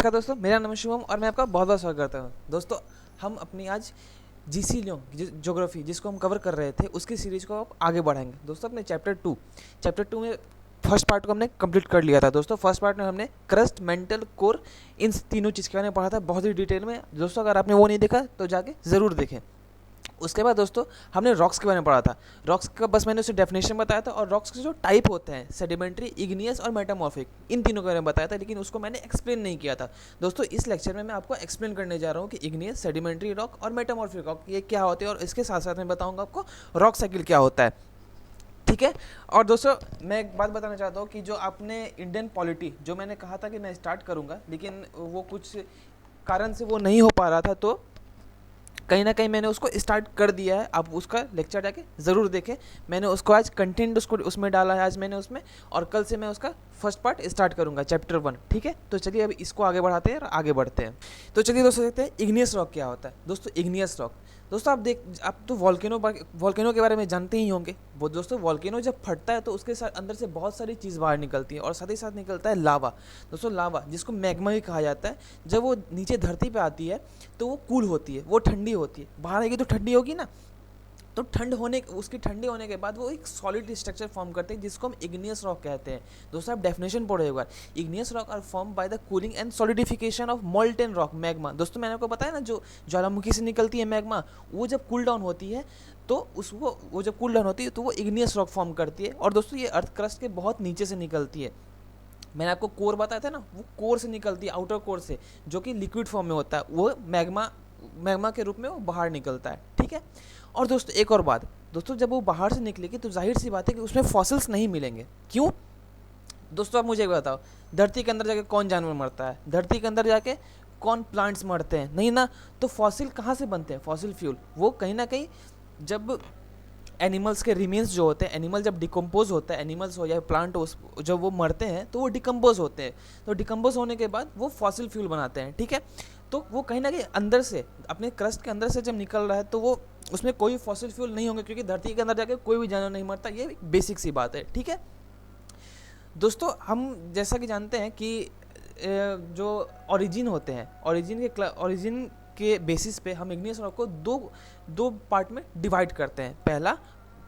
नमस्कार दोस्तों, मेरा नाम है शुभम और मैं आपका बहुत बहुत स्वागत करता हूँ। दोस्तों, हम अपनी आज जीसी लियोंग ज्योग्राफी जिसको हम कवर कर रहे थे उसकी सीरीज को आप आगे बढ़ाएंगे। दोस्तों, अपने चैप्टर टू में फर्स्ट पार्ट को हमने कंप्लीट कर लिया था। दोस्तों, फर्स्ट पार्ट में हमने क्रस्ट, मेंटल, कोर, इन तीनों चीज़ के बारे में पढ़ा था बहुत ही डिटेल में। दोस्तों, अगर आपने वो नहीं देखा तो जाके ज़रूर देखें। उसके बाद दोस्तों हमने रॉक्स के बारे में पढ़ा था। रॉक्स का बस मैंने उसे डेफिनेशन बताया था, और रॉक्स के जो टाइप होते हैं सेडिमेंट्री, इग्नियस और मेटामॉर्फिक, इन तीनों के बारे में बताया था, लेकिन उसको मैंने एक्सप्लेन नहीं किया था। दोस्तों, इस लेक्चर में मैं आपको एक्सप्लेन करने जा रहा हूँ कि इग्नियस, सेडिमेंट्री रॉक और मेटामॉर्फिक रॉक ये क्या होते हैं, और इसके साथ साथ मैं बताऊँगा आपको रॉक साइकिल क्या होता है। ठीक है। और दोस्तों, मैं एक बात बताना चाहता हूँ कि जो आपने इंडियन पॉलिटी जो मैंने कहा था कि मैं स्टार्ट करूँगा, लेकिन वो कुछ कारण से वो नहीं हो पा रहा था, तो कहीं ना कहीं मैंने उसको स्टार्ट कर दिया है। आप उसका लेक्चर जाके ज़रूर देखें। मैंने उसको आज कंटेंट उसको उसमें डाला है आज मैंने उसमें, और कल से मैं उसका फर्स्ट पार्ट स्टार्ट करूंगा, चैप्टर 1। ठीक है, तो चलिए अभी इसको आगे बढ़ाते हैं और आगे बढ़ते हैं। तो चलिए दोस्तों देखते हैं इग्नियस रॉक क्या होता है। दोस्तों, इग्नियस रॉक, दोस्तों आप तो वॉल्केनो के बारे में जानते ही होंगे। वो दोस्तों, वॉल्केनो जब फटता है तो उसके साथ अंदर से बहुत सारी चीज़ बाहर निकलती है, और साथ ही साथ निकलता है लावा। दोस्तों, लावा जिसको मैग्मा भी कहा जाता है, जब वो नीचे धरती पे आती है तो वो कूल होती है, वो ठंडी होती है। बाहर आएगी तो ठंडी होगी ना, तो उसकी ठंडे होने के बाद वो एक सॉलिड स्ट्रक्चर फॉर्म करते हैं जिसको हम इग्नियस रॉक कहते हैं। दोस्तों, आप डेफिनेशन पढ़ो एक बार। Igneous rock are form by the cooling and solidification of molten rock magma. दोस्तों, मैंने आपको बताया ना, जो ज्वालामुखी से निकलती है मैग्मा, वो जब कूल डाउन होती है तो उसको वो जब कूल डाउन होती है तो वो इग्नियस रॉक फॉर्म करती है। और दोस्तों, ये अर्थ क्रस्ट के बहुत नीचे से निकलती है। मैंने आपको कोर बताया था ना, वो कोर से निकलती है, आउटर कोर से, जो कि लिक्विड फॉर्म में होता है। वो मैग्मा के रूप में वो बाहर निकलता है। ठीक है। और दोस्तों, एक और बात, दोस्तों जब वो बाहर से निकलेगी तो जाहिर सी बात है कि उसमें फॉसिल्स नहीं मिलेंगे। क्यों? दोस्तों, आप मुझे एक बताओ, धरती के अंदर जाके कौन जानवर मरता है? धरती के अंदर जाके कौन प्लांट्स मरते हैं? नहीं ना। तो फॉसिल कहाँ से बनते हैं? फॉसिल फ्यूल वो कहीं ना कहीं जब एनिमल्स के रिमेन्स जो होते हैं, एनिमल जब डिकम्पोज होता है, एनिमल्स हो या प्लांट हो, जब वो मरते हैं तो वो डिकम्पोज होते हैं। तो डिकम्पोज होने के बाद वो फॉसिल फ्यूल बनाते हैं। ठीक है। तो वो कहीं ना कहीं अंदर से, अपने क्रस्ट के अंदर से जब निकल रहा है, तो वो उसमें कोई फॉसिल फ्यूल नहीं होंगे, क्योंकि धरती के अंदर जाके कोई भी जानवर नहीं मरता। ये बेसिक सी बात है। ठीक है। दोस्तों, हम जैसा कि जानते हैं कि जो ओरिजिन होते हैं, ओरिजिन के बेसिस पे हम इग्नियस रॉक को दो पार्ट में डिवाइड करते हैं। पहला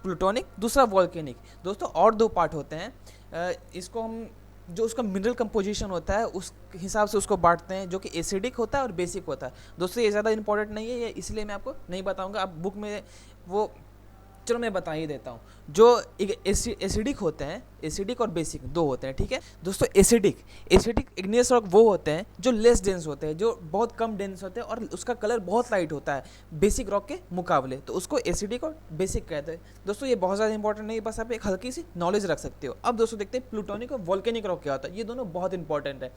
प्लूटोनिक, दूसरा वॉल्केनिक। दोस्तों, और दो पार्ट होते हैं। इसको हम जो उसका मिनरल कंपोजिशन होता है उस हिसाब से उसको बांटते हैं, जो कि एसिडिक होता है और बेसिक होता है। दोस्तों, ये ज़्यादा इंपॉर्टेंट नहीं है, ये इसलिए मैं आपको नहीं बताऊंगा। अब बुक में वो, चलो मैं बता ही देता हूँ। जो एसिडिक होते हैं, एसिडिक और बेसिक दो होते हैं। ठीक है। दोस्तों, एसिडिक इग्नियस रॉक वो होते हैं जो लेस डेंस होते हैं, जो बहुत कम डेंस होते हैं, और उसका कलर बहुत लाइट होता है बेसिक रॉक के मुकाबले। तो उसको एसिडिक और बेसिक कहते हैं। दोस्तों, ये बहुत ज़्यादा इंपॉर्टेंट नहीं है, बस आप एक हल्की सी नॉलेज रख सकते हो। अब दोस्तों देखते हैं प्लूटोनिक और वॉल्केनिक रॉक क्या होता है। ये दोनों बहुत इंपॉर्टेंट है।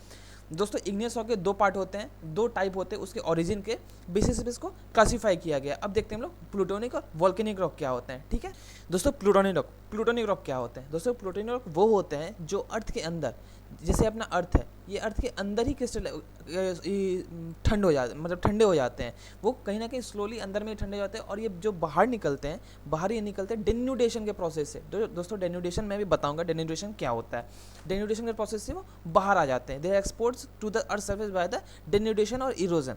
दोस्तों, इग्नियस रॉक के दो पार्ट होते हैं, दो टाइप होते हैं, उसके ओरिजिन के बेसिस पे इसको क्लासीफाई किया गया। अब देखते हैं हम लोग प्लूटोनिक और वॉल्केनिक रॉक क्या होते हैं। ठीक है। दोस्तों, प्लूटोनिक रॉक क्या होते हैं? दोस्तों, प्लूटोनिक रॉक वो होते हैं जो अर्थ के अंदर, जैसे अपना अर्थ है, ये अर्थ के अंदर ही क्रिस्टल ठंडे हो जाते हैं। वो कहीं ना कहीं स्लोली अंदर में ठंडे हो जाते हैं, और ये जो बाहर ये निकलते हैं डेन्यूडेशन के प्रोसेस से। दोस्तों, डेन्यूडेशन मैं भी बताऊंगा डेन्यूडेशन क्या होता है। डेन्यूडेशन के प्रोसेस से वो बाहर आ जाते हैं। They exports to the earth surface by the denudation और इरोजन।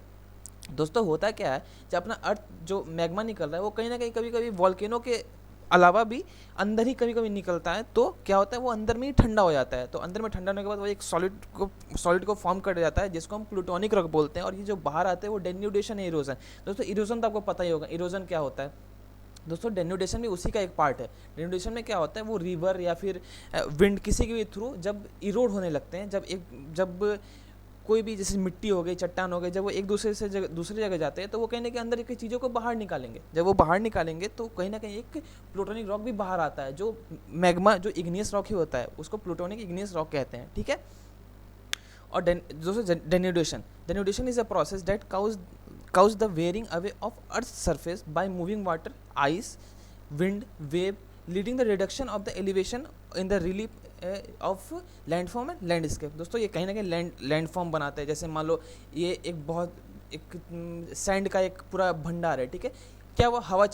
दोस्तों, होता क्या है, जब अपना अर्थ जो मैग्मा निकल रहा है वो कहीं ना कहीं कभी कभी वॉल्केनो के अलावा भी अंदर ही कभी कभी निकलता है, तो क्या होता है, वो अंदर में ही ठंडा हो जाता है। तो अंदर में ठंडा होने के बाद वो एक सॉलिड को फॉर्म कर जाता है, जिसको हम प्लूटोनिक रॉक बोलते हैं। और ये जो बाहर आते हैं वो डेन्यूडेशन है, इरोजन। दोस्तों, इरोजन तो आपको पता ही होगा, इरोजन क्या होता है। दोस्तों, डेन्यूडेशन भी उसी का एक पार्ट है। डेन्यूडेशन में क्या होता है, वो रिवर या फिर विंड किसी के भी थ्रू जब इरोड होने लगते हैं, जब कोई भी जैसे मिट्टी हो गई, चट्टान हो गई, जब वो एक दूसरी जगह जाते हैं, तो वो कहीं ना कहीं अंदर की चीज़ों को बाहर निकालेंगे। जब वो बाहर निकालेंगे तो कहीं ना कहीं एक प्लूटोनिक रॉक भी बाहर आता है, जो मैग्मा, जो इग्नियस रॉक ही होता है, उसको प्लूटोनिक इग्नियस रॉक कहते हैं। ठीक है। और दोस्तों, denudation is a process that causes the wearing away of earth surface by moving water, ice, wind, wave, leading the reduction of the elevation in the relief of landform and landscape. दोस्तों, ये कहीं ना कहीं landform बनाते हैं। जैसे मान लो ये एक सैंड का एक पूरा भंडार है। ठीक है। क्या हुआ, हवा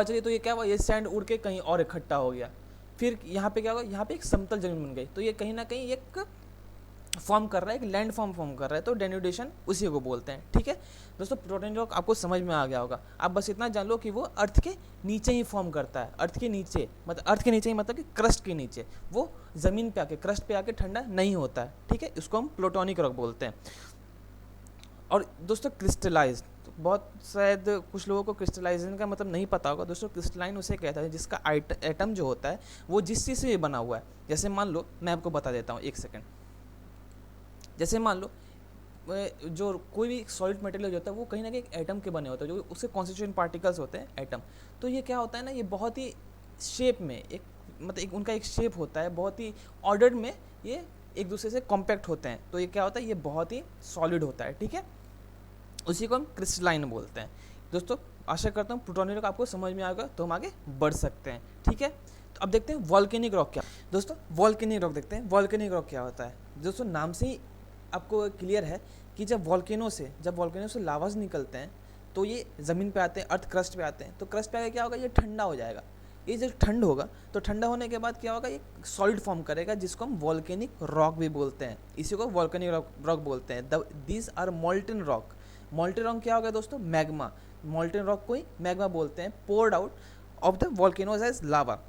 चली तो ये क्या हुआ, ये सैंड उड़ के कहीं और इकट्ठा हो गया। फिर यहाँ पे क्या हुआ, यहाँ पे एक समतल जमीन बन गई। तो ये कहीं ना कहीं एक फॉर्म कर रहा है, एक लैंड फॉर्म फॉर्म कर रहा है, तो डेन्यूडेशन उसी को बोलते हैं। ठीक है दोस्तों, प्रोटोनिक रॉक आपको समझ में आ गया होगा। आप बस इतना जान लो कि वो अर्थ के नीचे ही फॉर्म करता है। अर्थ के नीचे मतलब अर्थ के नीचे ही मतलब कि क्रस्ट के नीचे, वो ज़मीन पे आके क्रस्ट पे आके ठंडा नहीं होता है। ठीक है, इसको हम प्लूटोनिक रॉक बोलते हैं। और दोस्तों क्रिस्टलाइज, बहुत शायद कुछ लोगों को क्रिस्टलाइजेशन का मतलब नहीं पता होगा। दोस्तों क्रिस्टलाइन उसे कहता है जिसका एटम जो होता है वो जिस चीज़ से बना हुआ है। जैसे मान लो, मैं आपको बता देता हूँ, एक सेकेंड। जैसे मान लो जो कोई भी सॉलिड मटेरियल होता है वो कहीं ना कहीं एक एटम के बने होते हैं, जो उसके कॉन्स्टिट्यूएंट पार्टिकल्स होते हैं एटम। तो ये क्या होता है ना, ये बहुत ही शेप में एक मतलब एक उनका एक शेप होता है, बहुत ही ऑर्डर्ड में ये एक दूसरे से कॉम्पैक्ट होते हैं। तो ये क्या होता है, ये बहुत ही सॉलिड होता है। ठीक है, उसी को हम क्रिस्टलाइन बोलते हैं। दोस्तों आशा करता हूँ प्लूटोनिक रॉक आपको समझ में आएगा, तो हम आगे बढ़ सकते हैं। ठीक है, तो अब देखते हैं वॉल्केनिक रॉक क्या। दोस्तों वॉल्केनिक रॉक देखते हैं, वॉल्केनिक रॉक क्या होता है। दोस्तों नाम से ही आपको क्लियर है कि जब वॉल्केनो से लावास निकलते हैं तो ये ज़मीन पे आते हैं, अर्थ क्रस्ट पे आते हैं। तो क्रस्ट पे आके क्या होगा, ये ठंडा हो जाएगा। ये जब ठंड होगा तो ठंडा होने के बाद क्या होगा, ये सॉलिड फॉर्म करेगा, जिसको हम वॉल्केनिक रॉक भी बोलते हैं। इसी को वॉल्केनिक रॉक बोलते हैं। These are molten rock. Molten rock क्या होगा दोस्तों, मैग्मा। मोल्टन रॉक को ही मैग्मा बोलते हैं, poured out of the volcanoes as lava.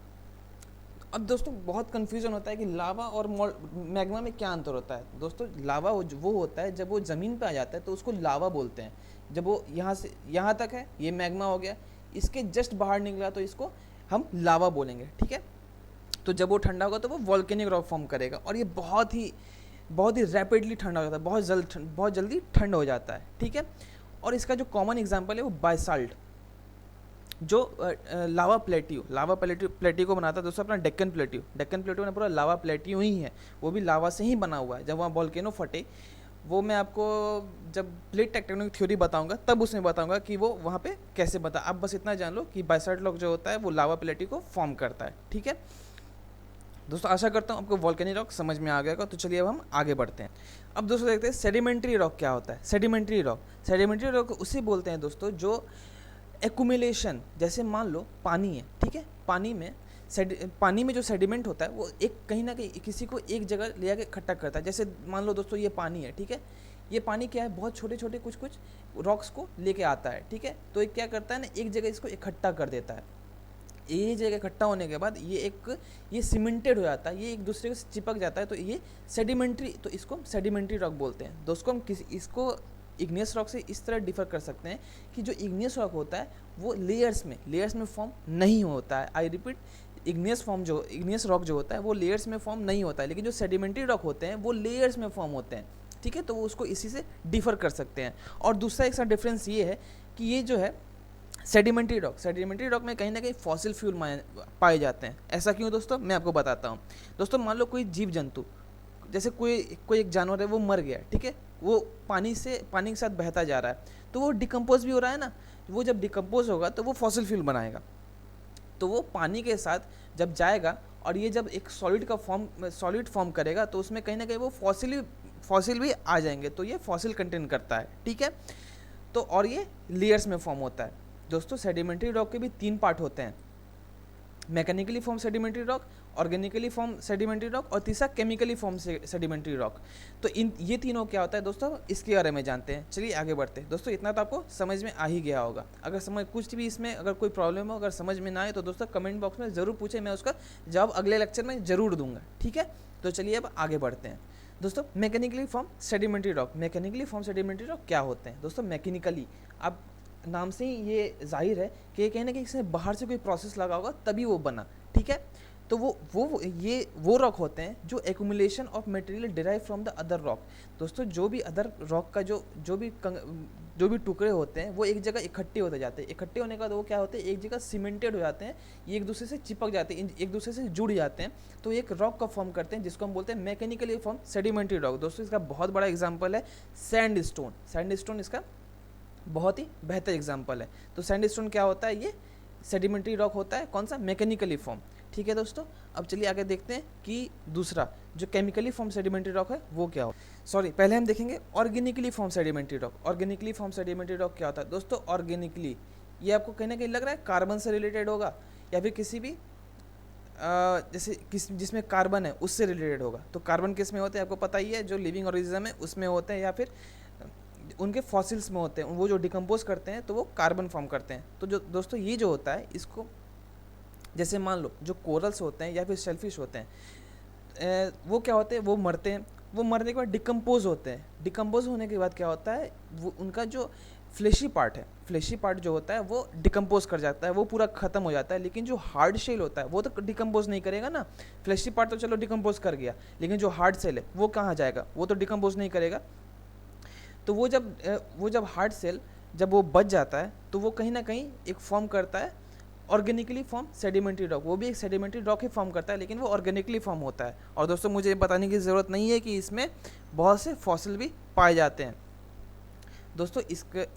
अब दोस्तों बहुत कन्फ्यूजन होता है कि लावा और मैग्मा में क्या अंतर होता है। दोस्तों लावा वो होता है जब वो ज़मीन पे आ जाता है तो उसको लावा बोलते हैं। जब वो यहाँ से यहाँ तक है, ये मैग्मा हो गया, इसके जस्ट बाहर निकला तो इसको हम लावा बोलेंगे। ठीक है, तो जब वो ठंडा होगा तो वो वॉल्केनिक रॉक फॉर्म करेगा, और ये बहुत ही रैपिडली ठंडा हो जाता है, बहुत जल्दी ठंड हो जाता है। ठीक है, और इसका जो कॉमन एग्जाम्पल है वो बासाल्ट, जो लावा प्लेट्यू को बनाता है दोस्तों अपना डेक्कन प्लेट्यू ना पूरा लावा प्लेट्यू ही है, वो भी लावा से ही बना हुआ है। जब वहाँ वॉल्केनो फटे, वो मैं आपको जब प्लेट टेक्टोनिक थ्योरी बताऊंगा तब उसमें बताऊंगा कि वो वहाँ पे कैसे बता। आप बस इतना जान लो कि बासाल्ट रॉक जो होता है वो लावा प्लेट्यू को फॉर्म करता है। ठीक है दोस्तों, आशा करता हूँ आपको वॉल्केनिक रॉक समझ में आ गया। तो चलिए अब हम आगे बढ़ते हैं। अब दोस्तों देखते हैं सेडिमेंट्री रॉक क्या होता है। सेडिमेंट्री रॉक उसे बोलते हैं दोस्तों जो एक्यूमुलेशन, जैसे मान लो पानी है। ठीक है, पानी में जो सेडिमेंट होता है वो एक कहीं ना कहीं किसी को एक जगह ले जाके इकट्ठा करता है। जैसे मान लो दोस्तों ये पानी है। ठीक है, ये पानी क्या है, बहुत छोटे छोटे कुछ रॉक्स को लेके आता है। ठीक है, तो ये क्या करता है ना, एक जगह इसको इकट्ठा कर देता है। ये जगह इकट्ठा होने के बाद ये सीमेंटेड हो जाता है, ये एक दूसरे से चिपक जाता है, तो ये सेडिमेंट्री, तो इसको हम सेडिमेंट्री रॉक बोलते हैं। दोस्तों हम इसको इग्नियस रॉक से इस तरह डिफर कर सकते हैं कि जो इग्नियस रॉक होता है वो लेयर्स में फॉर्म नहीं होता है। आई रिपीट, इग्नियस रॉक जो होता है वो लेयर्स में फॉर्म नहीं होता है, लेकिन जो सेडिमेंट्री रॉक होते हैं वो लेयर्स में फॉर्म होते हैं। ठीक है, तो वो उसको इसी से डिफर कर सकते हैं। और दूसरा एक सा डिफरेंस ये है कि ये जो है सेडिमेंट्री रॉक में कहीं ना कहीं फॉसिल फ्यूल पाए जाते हैं। ऐसा क्यों दोस्तों, मैं आपको बताता हूँ। दोस्तों मान लो कोई जीव जंतु, जैसे कोई एक जानवर है वो मर गया। ठीक है, वो पानी के साथ बहता जा रहा है, तो वो डिकम्पोज भी हो रहा है ना। वो जब डिकम्पोज होगा तो वो फॉसिल फ्यूल बनाएगा, तो वो पानी के साथ जब जाएगा और ये जब एक सॉलिड फॉर्म करेगा तो उसमें कहीं ना कहीं वो फॉसिल भी आ जाएंगे, तो ये फॉसिल कंटेन करता है। ठीक है, तो और ये लेयर्स में फॉर्म होता है। दोस्तों सेडिमेंट्री रॉक के भी 3 पार्ट होते हैं, mechanically form sedimentary rock, organically form sedimentary rock, और तीसरा केमिकली फॉर्म सेडिमेंट्री रॉक। तो ये तीनों क्या होता है दोस्तों, इसके बारे में जानते हैं। चलिए आगे बढ़ते हैं। दोस्तों इतना तो आपको समझ में आ ही गया होगा। अगर कुछ भी इसमें अगर कोई प्रॉब्लम हो, अगर समझ में ना आए तो दोस्तों कमेंट बॉक्स में ज़रूर पूछे, मैं उसका जवाब अगले लेक्चर में ज़रूर दूंगा। ठीक है, तो चलिए अब आगे बढ़ते हैं। दोस्तों मैकेनिकली फॉर्म सेडिमेंट्री रॉक क्या होते हैं। दोस्तों मैकेनिकली, आप नाम से ही ये जाहिर है कि कहीं ना कहीं इसमें बाहर से कोई प्रोसेस लगा होगा तभी वो बना। ठीक है, तो वो रॉक होते हैं जो accumulation of material derive from the other rock. दोस्तों जो भी अदर रॉक का जो भी टुकड़े होते हैं वो एक जगह इकट्ठे होते जाते हैं। इकट्ठे होने के बाद वो क्या होते हैं, एक जगह सीमेंटेड हो जाते हैं, ये एक दूसरे से चिपक जाते हैं, एक दूसरे से जुड़ जाते हैं, तो एक रॉक का फॉर्म करते हैं, जिसको हम बोलते हैं मैकेनिकली फॉर्म सेडिमेंट्री रॉक। दोस्तों इसका बहुत बड़ा एग्जाम्पल है सैंडस्टोन इसका बहुत ही बेहतर एग्जाम्पल है। तो सैंडस्टोन क्या होता है, ये सेडिमेंट्री रॉक होता है, कौन सा, मैकेनिकली फॉर्म। ठीक है दोस्तों, अब चलिए आगे देखते हैं कि दूसरा जो केमिकली फॉर्म सेडिमेंट्री रॉक है वो क्या हो। पहले हम देखेंगे ऑर्गेनिकली फॉर्म सेडिमेंट्री रॉक क्या होता है। दोस्तों ऑर्गेनिकली, ये आपको कहीं ना कहीं लग रहा है कार्बन से रिलेटेड होगा या फिर किसी भी जैसे किस जिसमें कार्बन है उससे रिलेटेड होगा। तो कार्बन किस में होते हैं आपको पता ही है, जो लिविंग ऑर्गेनिज्म है उसमें होते हैं, या फिर उनके फॉसिल्स में होते हैं, वो जो डिकम्पोज करते हैं तो वो कार्बन फॉर्म करते हैं। तो जो दोस्तों ये जो होता है इसको, जैसे मान लो जो कोरल्स होते हैं या फिर शेलफिश होते हैं, वो क्या होते हैं, वो मरते हैं, वो मरने के बाद डिकम्पोज होते हैं। डिकम्पोज होने के बाद क्या होता है, वो उनका जो फ्लेशी पार्ट है, फ्लेशी पार्ट जो होता है वो डिकम्पोज कर जाता है, वो पूरा ख़त्म हो जाता है। लेकिन जो हार्ड शेल होता है वो तो डिकम्पोज नहीं करेगा ना। फ्लेशी पार्ट तो चलो डिकम्पोज कर गया, लेकिन जो हार्ड सेल है वो कहाँ जाएगा, वो तो डिकम्पोज नहीं करेगा। तो वो जब हार्ड सेल जब वो बच जाता है तो वो कहीं ना कहीं एक फॉर्म करता है ऑर्गेनिकली फॉर्म सेडिमेंट्री रॉक। वो भी एक सेडिमेंट्री रॉक ही फॉर्म करता है, लेकिन वो ऑर्गेनिकली फॉर्म होता है। और दोस्तों मुझे बताने की ज़रूरत नहीं है कि इसमें बहुत से फॉसिल भी पाए जाते हैं। दोस्तों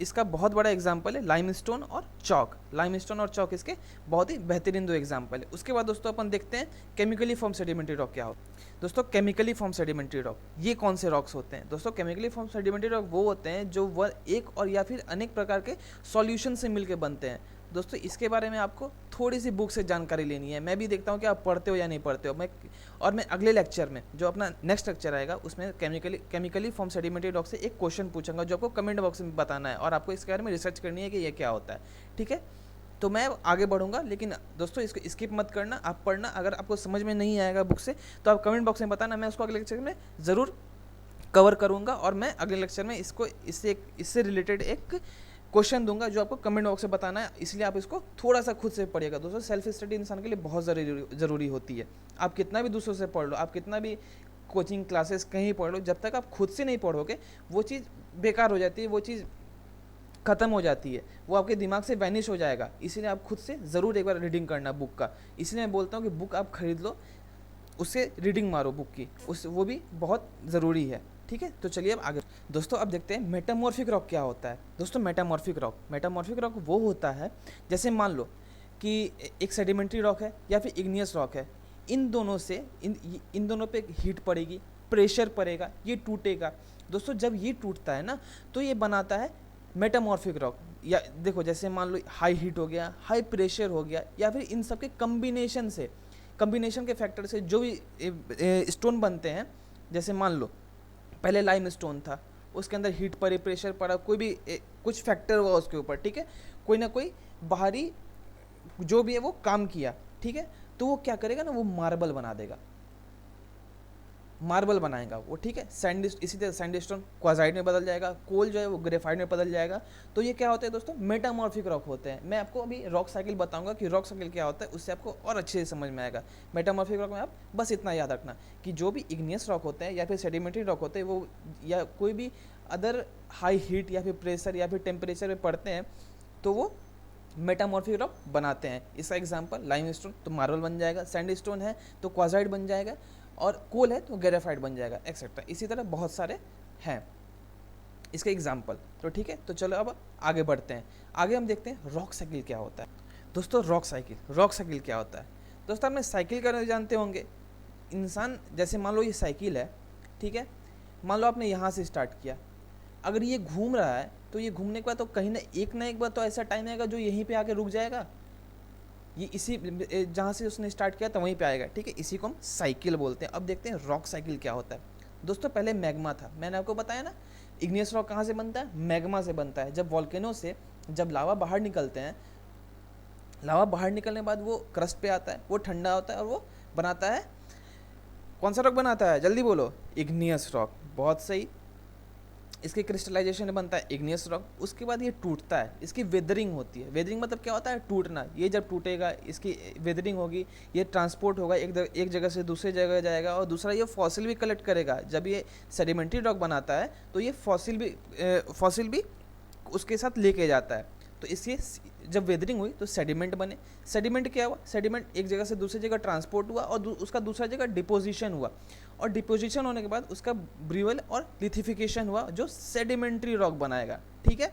इसका बहुत बड़ा एग्जाम्पल है लाइमस्टोन और चॉक। लाइमस्टोन और चॉक इसके बहुत ही बेहतरीन 2 एग्जाम्पल है। उसके बाद दोस्तों अपन देखते हैं केमिकली फॉर्म सेडिमेंट्री रॉक क्या हो। दोस्तों केमिकली फॉर्म सेडिमेंट्री रॉक ये कौन से रॉक्स होते हैं? दोस्तों केमिकली फॉर्म सेडिमेंट्री रॉक वो होते हैं जो वह एक और या फिर अनेक प्रकार के सॉल्यूशन से मिलकर बनते हैं। दोस्तों इसके बारे में आपको थोड़ी सी बुक से जानकारी लेनी है। मैं भी देखता हूँ कि आप पढ़ते हो या नहीं पढ़ते हो। मैं अगले लेक्चर में, जो अपना नेक्स्ट लेक्चर आएगा, उसमें केमिकली फॉर्म सेडिमेंट्री रॉक से एक क्वेश्चन पूछूंगा जो आपको कमेंट बॉक्स में बताना है, और आपको इसके बारे में रिसर्च करनी है कि ये क्या होता है। ठीक है, तो मैं आगे बढ़ूंगा, लेकिन दोस्तों इसको स्किप मत करना, आप पढ़ना। अगर आपको समझ में नहीं आएगा बुक से तो आप कमेंट बॉक्स में बताना, मैं उसको अगले लेक्चर में ज़रूर कवर करूँगा, और मैं अगले लेक्चर में इससे रिलेटेड एक क्वेश्चन दूंगा जो आपको कमेंट बॉक्स में बताना है। इसलिए आप इसको थोड़ा सा खुद से पढ़िएगा। दोस्तों सेल्फ स्टडी इंसान के लिए बहुत ज़रूरी होती है। आप कितना भी दूसरों से पढ़ लो, आप कितना भी कोचिंग क्लासेस कहीं पढ़ लो, जब तक आप खुद से नहीं पढ़ोगे वो चीज़ बेकार हो जाती है, वो चीज़ ख़त्म हो जाती है, वो आपके दिमाग से वैनिश हो जाएगा। इसलिए आप खुद से ज़रूर एक बार रीडिंग करना बुक का। इसलिए मैं बोलता हूँ कि बुक आप खरीद लो, उससे रीडिंग मारो बुक की, वो भी बहुत ज़रूरी है। ठीक है, तो चलिए अब आगे। दोस्तों अब देखते हैं मेटामॉर्फिक रॉक क्या होता है। दोस्तों मेटामॉर्फिक रॉक वो होता है, जैसे मान लो कि एक सेडिमेंट्री रॉक है या फिर इग्नियस रॉक है, इन दोनों से इन दोनों पे हीट पड़ेगी, प्रेशर पड़ेगा, ये टूटेगा। दोस्तों जब ये टूटता है ना तो ये बनाता है मेटामॉर्फिक रॉक। या देखो जैसे मान लो हाई हीट हो गया, हाई प्रेशर हो गया, या फिर इन सब के कम्बिनेशन के फैक्टर से जो भी स्टोन बनते हैं। जैसे मान लो पहले लाइम स्टोन था, उसके अंदर हीट पड़ी, प्रेशर पड़ा, कोई भी कुछ फैक्टर हुआ उसके ऊपर, ठीक है, कोई ना कोई बाहरी जो भी है वो काम किया, ठीक है, तो वो क्या करेगा ना, वो मार्बल बना देगा, मार्बल बनाएगा वो, ठीक है। इसी तरह सैंडस्टोन क्वाजाइट में बदल जाएगा, कोल जो है वो ग्रेफाइट में बदल जाएगा। तो ये क्या होता है दोस्तों, मेटामॉर्फिक रॉक होते हैं। मैं आपको अभी रॉक साइकिल बताऊंगा कि रॉक साइकिल क्या होता है, उससे आपको और अच्छे से समझ में आएगा। मेटामॉर्फिक रॉक में आप बस इतना याद रखना कि जो भी इग्नियस रॉक होते हैं या फिर सेडिमेंट्री रॉक होते हैं, वो या कोई भी अदर हाई हीट या फिर प्रेशर या फिर टेम्परेचर में पड़ते हैं तो वो मेटामॉर्फिक रॉक बनाते हैं। इसका एग्जांपल लाइमस्टोन तो मार्बल बन जाएगा, सैंडस्टोन है तो क्वाजाइट बन जाएगा, और कोल है तो ग्रेफाइट बन जाएगा, एक्सेट्रा। इसी तरह बहुत सारे हैं इसके एग्जाम्पल। तो ठीक है, तो चलो अब आगे बढ़ते हैं। आगे हम देखते हैं रॉक साइकिल क्या होता है। दोस्तों रॉक साइकिल क्या होता है? दोस्तों आपने साइकिल करना जानते होंगे। इंसान जैसे मान लो ये साइकिल है, ठीक है, मान लो आपने यहाँ से स्टार्ट किया, अगर ये घूम रहा है तो ये घूमने के बाद तो कहीं ना एक बार तो ऐसा टाइम आएगा जो यहीं पे आके रुक जाएगा। ये इसी जहाँ से उसने स्टार्ट किया था वहीं पे आएगा, ठीक है, इसी को हम साइकिल बोलते हैं। अब देखते हैं रॉक साइकिल क्या होता है। दोस्तों पहले मैग्मा था, मैंने आपको बताया ना, इग्नियस रॉक कहाँ से बनता है, मैग्मा से बनता है। जब वॉल्केनो से जब लावा बाहर निकलते हैं, लावा बाहर निकलने के बाद वो क्रस्ट पे आता है, वो ठंडा होता है और वो बनाता है, कौन सा रॉक बनाता है, जल्दी बोलो, इग्नियस रॉक। बहुत सही, इसके क्रिस्टलाइजेशन बनता है इग्नियस रॉक। उसके बाद ये टूटता है, इसकी वेदरिंग होती है। वेदरिंग मतलब क्या होता है, टूटना। ये जब टूटेगा इसकी वेदरिंग होगी, ये ट्रांसपोर्ट होगा, एक जगह से दूसरे जगह जाएगा, और दूसरा ये फॉसिल भी कलेक्ट करेगा। जब ये सेडिमेंट्री रॉक बनाता है तो ये फॉसिल भी उसके साथ लेके जाता है। तो इसके जब वेदरिंग हुई तो सेडिमेंट बने। सेडिमेंट क्या हुआ, सेडिमेंट एक जगह से दूसरी जगह ट्रांसपोर्ट हुआ और उसका दूसरा जगह डिपोजिशन हुआ, और डिपोजिशन होने के बाद उसका ब्रिवल और लिथिफिकेशन हुआ जो सेडिमेंट्री रॉक बनाएगा, ठीक है।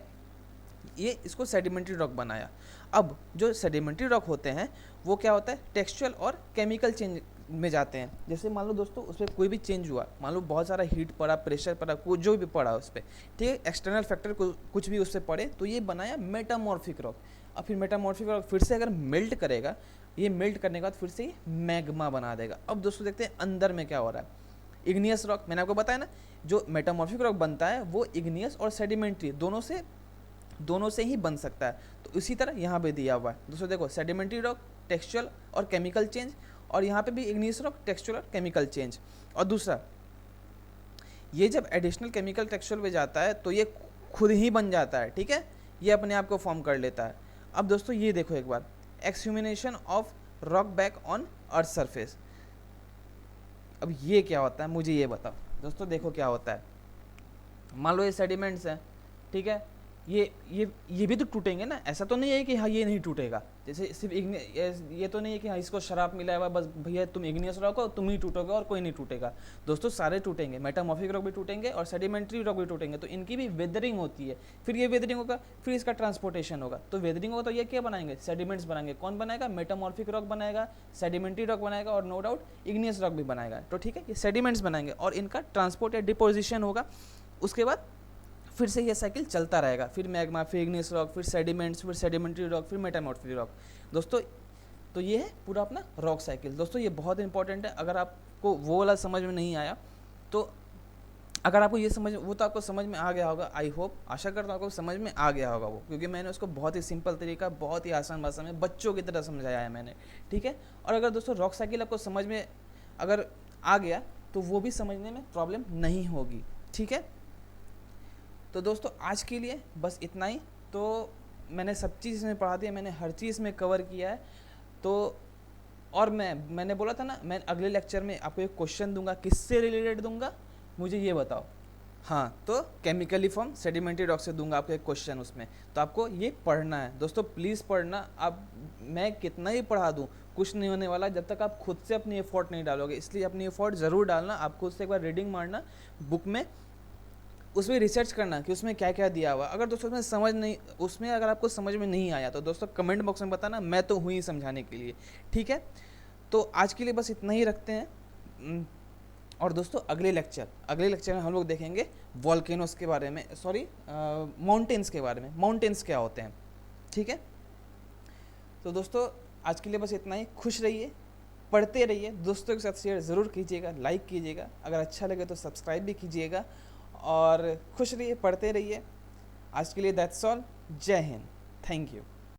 ये इसको सेडिमेंट्री रॉक बनाया। अब जो सेडिमेंट्री रॉक होते हैं वो क्या होता है, टेक्सचुअल और केमिकल चेंज में जाते हैं। जैसे मान लो दोस्तों उस पर कोई भी चेंज हुआ, मान लो बहुत सारा हीट पड़ा, प्रेशर पड़ा, जो भी पड़ा उस पर, ठीक है, एक्सटर्नल फैक्टर कुछ भी उससे पड़े तो ये बनाया मेटामॉर्फिक रॉक। और फिर मेटामॉर्फिक रॉक फिर से अगर मेल्ट करेगा, ये मेल्ट करने के बाद फिर से ये मैग्मा बना देगा। अब दोस्तों देखते हैं अंदर में क्या हो रहा है। इग्नियस रॉक मैंने आपको बताया ना, जो मेटामॉर्फिक रॉक बनता है वो इग्नियस और सेडिमेंट्री दोनों से ही बन सकता है। तो इसी तरह यहाँ पे दिया हुआ है दोस्तों, देखो सेडिमेंट्री रॉक टेक्सचुअल और केमिकल चेंज, और यहाँ पे भी इग्नियस रॉक टेक्सचुअल और केमिकल चेंज। और दूसरा, ये जब एडिशनल केमिकल टेक्सचुअल पे जाता है तो ये खुद ही बन जाता है, ठीक है, ये अपने आप को फॉर्म कर लेता है। अब दोस्तों ये देखो एक बार, exhumation of rock back on earth surface. अब ये क्या होता है मुझे ये बताओ दोस्तों। देखो क्या होता है, मान लो ये सेडिमेंट्स हैं, ठीक है, ये भी तो टूटेंगे ना, ऐसा तो नहीं है कि हाँ ये नहीं टूटेगा। जैसे सिर्फ ये तो नहीं है कि हाँ इसको शराब मिला हुआ बस भैया तुम इग्नियस रॉक हो तुम ही टूटोगे और कोई नहीं टूटेगा। दोस्तों सारे टूटेंगे, मेटामॉर्फिक रॉक भी टूटेंगे और सेडिमेंट्री रॉक भी टूटेंगे। तो इनकी भी वेदरिंग होती है, फिर ये वेदरिंग होगा, फिर इसका ट्रांसपोर्टेशन होगा। तो वेदरिंग होगा तो ये क्या बनाएंगे, सेडिमेंट्स बनाएंगे। कौन बनाएगा, मेटामॉर्फिक रॉक बनाएगा, सेडिमेंट्री रॉक बनाएगा और नो डाउट इग्नियस रॉक भी बनाएगा। तो ठीक है, ये सेडिमेंट्स बनाएंगे और इनका ट्रांसपोर्ट या डिपोजिशन होगा। उसके बाद फिर से ये साइकिल चलता रहेगा, फिर मैग्मा, फिर इग्नियस रॉक, फिर सेडिमेंट्स, फिर सेडिमेंट्री रॉक, फिर मेटामॉर्फिक रॉक। दोस्तों तो ये है पूरा अपना रॉक साइकिल। दोस्तों ये बहुत इंपॉर्टेंट है, अगर आपको वो वाला समझ में नहीं आया तो अगर आपको ये समझ, वो तो आपको समझ में आ गया होगा, आई होप, आशा करता हूँ आपको समझ में आ गया होगा वो, क्योंकि मैंने उसको बहुत ही सिंपल तरीका, बहुत ही आसान भाषा में बच्चों की तरह समझाया है मैंने, ठीक है। और अगर दोस्तों रॉक साइकिल आपको समझ में अगर आ गया तो वो भी समझने में प्रॉब्लम नहीं होगी, ठीक है। तो दोस्तों आज के लिए बस इतना ही। तो मैंने सब चीज़ में पढ़ा दिया, मैंने हर चीज़ में कवर किया है। तो और मैंने बोला था ना, मैं अगले लेक्चर में आपको एक क्वेश्चन दूंगा, किससे रिलेटेड दूंगा मुझे ये बताओ। हाँ, तो केमिकली फॉर्म सेडिमेंट्री रॉक से दूंगा आपको एक क्वेश्चन उसमें, तो आपको ये पढ़ना है दोस्तों, प्लीज़ पढ़ना। आप मैं कितना ही पढ़ा दूँ कुछ नहीं होने वाला जब तक आप खुद से अपनी एफर्ट नहीं डालोगे, इसलिए अपनी एफर्ट ज़रूर डालना। आप खुद से एक बार रीडिंग मारना बुक में, उसमें रिसर्च करना कि उसमें क्या क्या दिया हुआ। अगर दोस्तों उसमें अगर आपको समझ में नहीं आया तो दोस्तों कमेंट बॉक्स में बताना, मैं तो हुई समझाने के लिए, ठीक है। तो आज के लिए बस इतना ही रखते हैं। और दोस्तों अगले लेक्चर में हम लोग देखेंगे वॉल्केनोस के बारे में, सॉरी माउंटेन्स के बारे में, माउंटेन्स क्या होते हैं, ठीक है। तो दोस्तों आज के लिए बस इतना ही। खुश रहिए, पढ़ते रहिए, दोस्तों के साथ शेयर ज़रूर कीजिएगा, लाइक कीजिएगा, अगर अच्छा लगे तो सब्सक्राइब भी कीजिएगा, और खुश रहिए, पढ़ते रहिए। आज के लिए दैट्स ऑल। जय हिंद, थैंक यू।